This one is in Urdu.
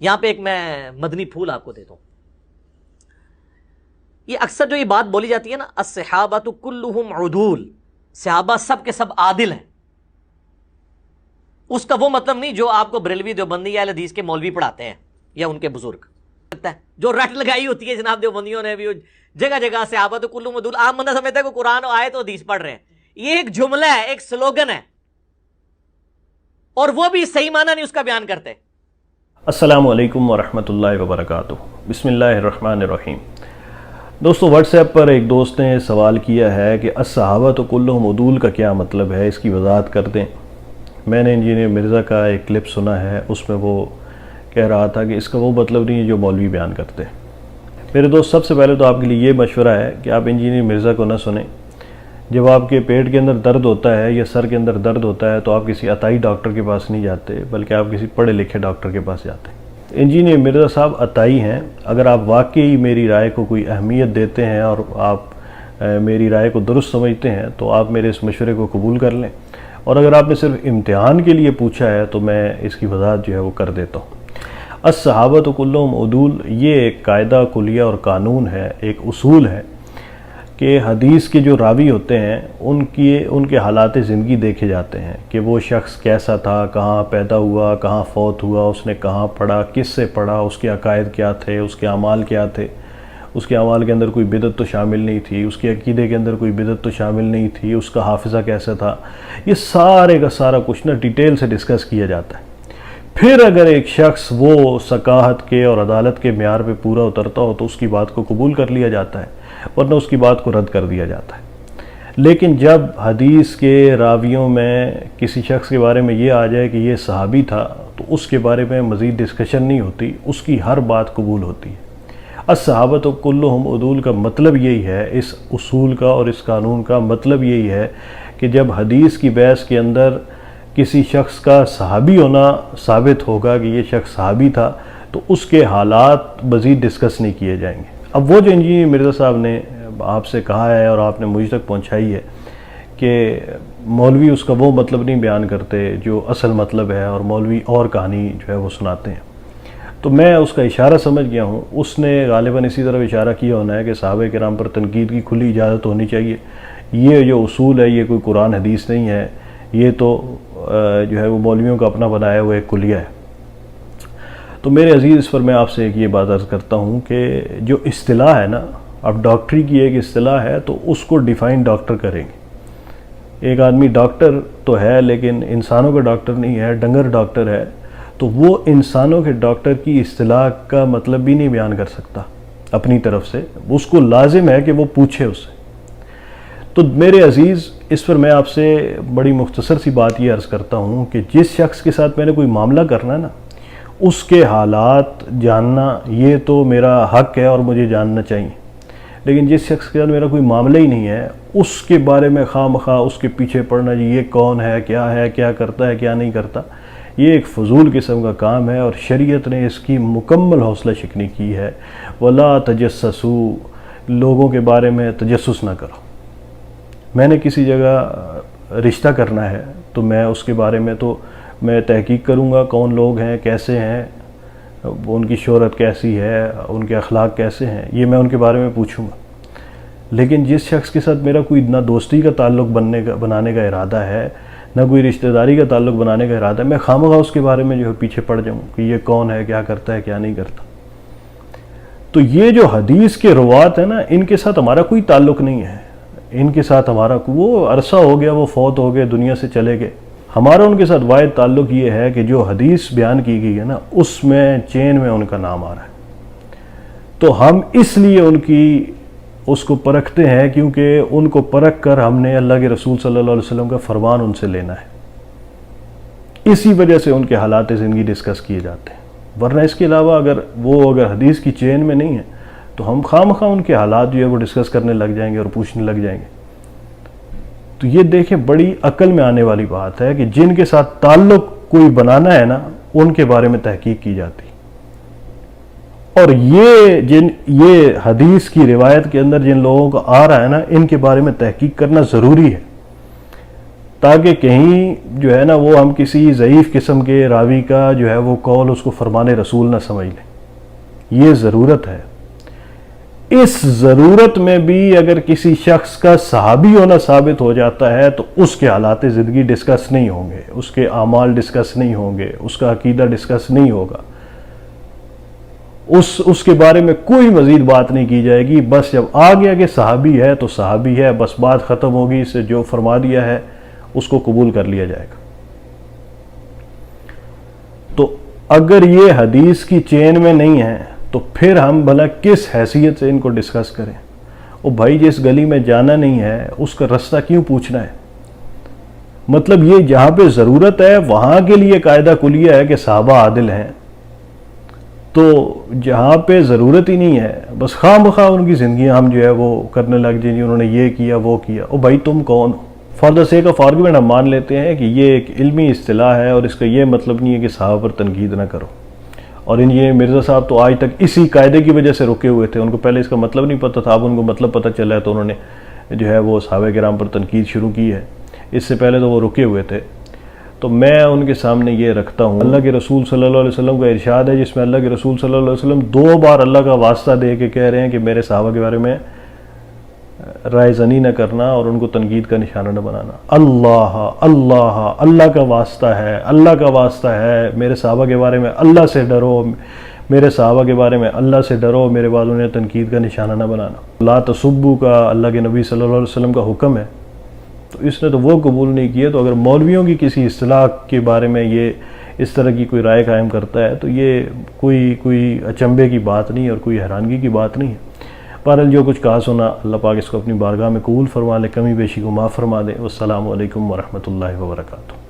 یہاں پہ ایک میں مدنی پھول آپ کو دیتا ہوں. یہ اکثر جو یہ بات بولی جاتی ہے نا، الصحابۃ کلہم عدول، صحابہ سب کے سب عادل ہیں، اس کا وہ مطلب نہیں جو آپ کو بریلوی دیوبندی یا اہل حدیث کے مولوی پڑھاتے ہیں یا ان کے بزرگ. جو رٹ لگائی ہوتی ہے جناب دیوبندیوں نے بھی، جگہ جگہ صحابہ تو کلہم عدول، عام بندہ سمجھتا ہے کہ قرآن و آیت و حدیث پڑھ رہے ہیں. یہ ایک جملہ ہے، ایک سلوگن ہے، اور وہ بھی صحیح معنی نہیں اس کا بیان کرتے. السلام علیکم ورحمۃ اللہ وبرکاتہ. بسم اللہ الرحمن الرحیم. دوستو، واٹس ایپ پر ایک دوست نے سوال کیا ہے کہ الصحابۃ کلہم عدول کا کیا مطلب ہے، اس کی وضاحت کر دیں. میں نے انجینئر مرزا کا ایک کلپ سنا ہے، اس میں وہ کہہ رہا تھا کہ اس کا وہ مطلب نہیں ہے جو مولوی بیان کرتے ہیں. میرے دوست، سب سے پہلے تو آپ کے لیے یہ مشورہ ہے کہ آپ انجینئر مرزا کو نہ سنیں. جب آپ کے پیٹ کے اندر درد ہوتا ہے یا سر کے اندر درد ہوتا ہے تو آپ کسی عطائی ڈاکٹر کے پاس نہیں جاتے، بلکہ آپ کسی پڑھے لکھے ڈاکٹر کے پاس جاتے ہیں. انجینئر مرزا صاحب عطائی ہیں. اگر آپ واقعی میری رائے کو کوئی اہمیت دیتے ہیں اور آپ میری رائے کو درست سمجھتے ہیں تو آپ میرے اس مشورے کو قبول کر لیں، اور اگر آپ نے صرف امتحان کے لیے پوچھا ہے تو میں اس کی وضاحت جو ہے وہ کر دیتا ہوں. الصحابۃ کلہم عدول یہ ایک قاعدہ کلیہ اور قانون ہے، ایک اصول ہے کہ حدیث کے جو راوی ہوتے ہیں ان کے حالات زندگی دیکھے جاتے ہیں کہ وہ شخص کیسا تھا، کہاں پیدا ہوا، کہاں فوت ہوا، اس نے کہاں پڑھا، کس سے پڑھا، اس کے عقائد کیا تھے، اس کے اعمال کیا تھے، اس کے اعمال کے اندر کوئی بدعت تو شامل نہیں تھی، اس کے عقیدے کے اندر کوئی بدعت تو شامل نہیں تھی، اس کا حافظہ کیسا تھا. یہ سارے کا سارا کچھ ڈیٹیل سے ڈسکس کیا جاتا ہے. پھر اگر ایک شخص وہ ثقافت کے اور عدالت کے معیار پہ پورا اترتا ہو تو اس کی بات کو قبول کر لیا جاتا ہے، ورنہ اس کی بات کو رد کر دیا جاتا ہے. لیکن جب حدیث کے راویوں میں کسی شخص کے بارے میں یہ آ جائے کہ یہ صحابی تھا تو اس کے بارے میں مزید ڈسکشن نہیں ہوتی، اس کی ہر بات قبول ہوتی ہے. الصحابۃ کلہم عدول کا مطلب یہی ہے، اس اصول کا اور اس قانون کا مطلب یہی ہے کہ جب حدیث کی بحث کے اندر کسی شخص کا صحابی ہونا ثابت ہوگا کہ یہ شخص صحابی تھا تو اس کے حالات مزید ڈسکس نہیں کیے جائیں گے. اب وہ جو انجینئر مرزا صاحب نے آپ سے کہا ہے اور آپ نے مجھ تک پہنچائی ہے کہ مولوی اس کا وہ مطلب نہیں بیان کرتے جو اصل مطلب ہے، اور مولوی اور کہانی جو ہے وہ سناتے ہیں، تو میں اس کا اشارہ سمجھ گیا ہوں. اس نے غالباً اسی طرح اشارہ کیا ہونا ہے کہ صحابہ کرام پر تنقید کی کھلی اجازت ہونی چاہیے. یہ جو اصول ہے یہ کوئی قرآن حدیث نہیں ہے، یہ تو جو ہے وہ مولویوں کا اپنا بنایا ہوا ایک کلیہ ہے. تو میرے عزیز، اس پر میں آپ سے ایک یہ بات عرض کرتا ہوں کہ جو اصطلاح ہے نا، اب ڈاکٹری کی ایک اصطلاح ہے تو اس کو ڈیفائن ڈاکٹر کریں گے. ایک آدمی ڈاکٹر تو ہے لیکن انسانوں کا ڈاکٹر نہیں ہے، ڈنگر ڈاکٹر ہے، تو وہ انسانوں کے ڈاکٹر کی اصطلاح کا مطلب بھی نہیں بیان کر سکتا اپنی طرف سے. اس کو لازم ہے کہ وہ پوچھے اس سے. تو میرے عزیز، اس پر میں آپ سے بڑی مختصر سی بات یہ عرض کرتا ہوں کہ جس شخص کے ساتھ میں نے کوئی معاملہ کرنا ہے نا، اس کے حالات جاننا یہ تو میرا حق ہے اور مجھے جاننا چاہیے. لیکن جس شخص کے ساتھ میرا کوئی معاملہ ہی نہیں ہے، اس کے بارے میں خواہ مخواہ اس کے پیچھے پڑنا، جی یہ کون ہے، کیا کرتا ہے، کیا نہیں کرتا، یہ ایک فضول قسم کا کام ہے، اور شریعت نے اس کی مکمل حوصلہ شکنی کی ہے. وَلَا تَجَسَّسُوا، لوگوں کے بارے میں تجسس نہ کرو. میں نے کسی جگہ رشتہ کرنا ہے تو میں اس کے بارے میں تو میں تحقیق کروں گا، کون لوگ ہیں، کیسے ہیں، ان کی شہرت کیسی ہے، ان کے اخلاق کیسے ہیں، یہ میں ان کے بارے میں پوچھوں گا. لیکن جس شخص کے ساتھ میرا کوئی نہ دوستی کا تعلق بنانے کا ارادہ ہے، نہ کوئی رشتہ داری کا تعلق بنانے کا ارادہ ہے، میں خواہ اس کے بارے میں جو ہے پیچھے پڑ جاؤں کہ یہ کون ہے، کیا کرتا ہے، کیا نہیں کرتا. تو یہ جو حدیث کے روات ہیں نا، ان کے ساتھ ہمارا کوئی تعلق نہیں ہے. ان کے ساتھ ہمارا وہ عرصہ ہو گیا، وہ فوت ہو گئے، دنیا سے چلے گئے. ہمارا ان کے ساتھ واحد تعلق یہ ہے کہ جو حدیث بیان کی گئی ہے نا، اس میں چین میں ان کا نام آ رہا ہے. تو ہم اس لیے اس کو پرکھتے ہیں کیونکہ ان کو پرکھ کر ہم نے اللہ کے رسول صلی اللہ علیہ وسلم کا فرمان ان سے لینا ہے. اسی وجہ سے ان کے حالات زندگی ڈسکس کیے جاتے ہیں. ورنہ اس کے علاوہ اگر حدیث کی چین میں نہیں ہے تو ہم خواہ مخواہ ان کے حالات جو ہے وہ ڈسکس کرنے لگ جائیں گے اور پوچھنے لگ جائیں گے. تو یہ دیکھیں، بڑی عقل میں آنے والی بات ہے کہ جن کے ساتھ تعلق کوئی بنانا ہے نا، ان کے بارے میں تحقیق کی جاتی. اور یہ حدیث کی روایت کے اندر جن لوگوں کو آ رہا ہے نا، ان کے بارے میں تحقیق کرنا ضروری ہے تاکہ کہیں جو ہے نا وہ ہم کسی ضعیف قسم کے راوی کا جو ہے وہ قول اس کو فرمان رسول نہ سمجھ لیں. یہ ضرورت ہے. اس ضرورت میں بھی اگر کسی شخص کا صحابی ہونا ثابت ہو جاتا ہے تو اس کے حالات زندگی ڈسکس نہیں ہوں گے، اس کے اعمال ڈسکس نہیں ہوں گے، اس کا عقیدہ ڈسکس نہیں ہوگا، اس کے بارے میں کوئی مزید بات نہیں کی جائے گی. بس جب آ گیا کہ صحابی ہے تو صحابی ہے، بس بات ختم ہوگی. اسے جو فرما دیا ہے اس کو قبول کر لیا جائے گا. تو اگر یہ حدیث کی چین میں نہیں ہے تو پھر ہم بھلا کس حیثیت سے ان کو ڈسکس کریں؟ او بھائی جس گلی میں جانا نہیں ہے اس کا رستہ کیوں پوچھنا ہے؟ مطلب یہ جہاں پہ ضرورت ہے وہاں کے لیے قاعدہ کلیہ ہے کہ صحابہ عادل ہیں، تو جہاں پہ ضرورت ہی نہیں ہے بس خواہ مخواہ ان کی زندگیاں ہم جو ہے وہ کرنے لگ جائیں، انہوں نے یہ کیا وہ کیا. او بھائی تم کون ہو؟ For the sake of argument ہم مان لیتے ہیں کہ یہ ایک علمی اصطلاح ہے اور اس کا یہ مطلب نہیں ہے کہ صحابہ پر تنقید نہ کرو. اور یہ مرزا صاحب تو آج تک اسی قاعدے کی وجہ سے رکے ہوئے تھے. ان کو پہلے اس کا مطلب نہیں پتہ تھا، اب ان کو مطلب پتہ چلا ہے تو انہوں نے جو ہے وہ صحابہ کرام پر تنقید شروع کی ہے. اس سے پہلے تو وہ رکے ہوئے تھے. تو میں ان کے سامنے یہ رکھتا ہوں، اللہ کے رسول صلی اللہ علیہ وسلم کا ارشاد ہے جس میں اللہ کے رسول صلی اللہ علیہ وسلم 2 بار اللہ کا واسطہ دے کے کہہ رہے ہیں کہ میرے صحابہ کے بارے میں رائے زنی نہ کرنا اور ان کو تنقید کا نشانہ نہ بنانا. اللہ کا واسطہ ہے، اللہ کا واسطہ ہے، میرے صحابہ کے بارے میں اللہ سے ڈرو، میرے صحابہ کے بارے میں اللہ سے ڈرو، میرے بعد انہیں تنقید کا نشانہ نہ بنانا. لا تسبو کا اللہ کے نبی صلی اللہ علیہ وسلم کا حکم ہے، تو اس نے تو وہ قبول نہیں کیا. تو اگر مولویوں کی کسی اصطلاح کے بارے میں یہ اس طرح کی کوئی رائے قائم کرتا ہے تو یہ کوئی اچنبے کی بات نہیں اور کوئی حیرانگی کی بات نہیں ہے. بہرحال جو کچھ کہا سنا اللہ پاک اس کو اپنی بارگاہ میں قبول فرما لے، کمی بیشی کو معاف فرما دے. والسلام علیکم ورحمۃ اللہ وبرکاتہ.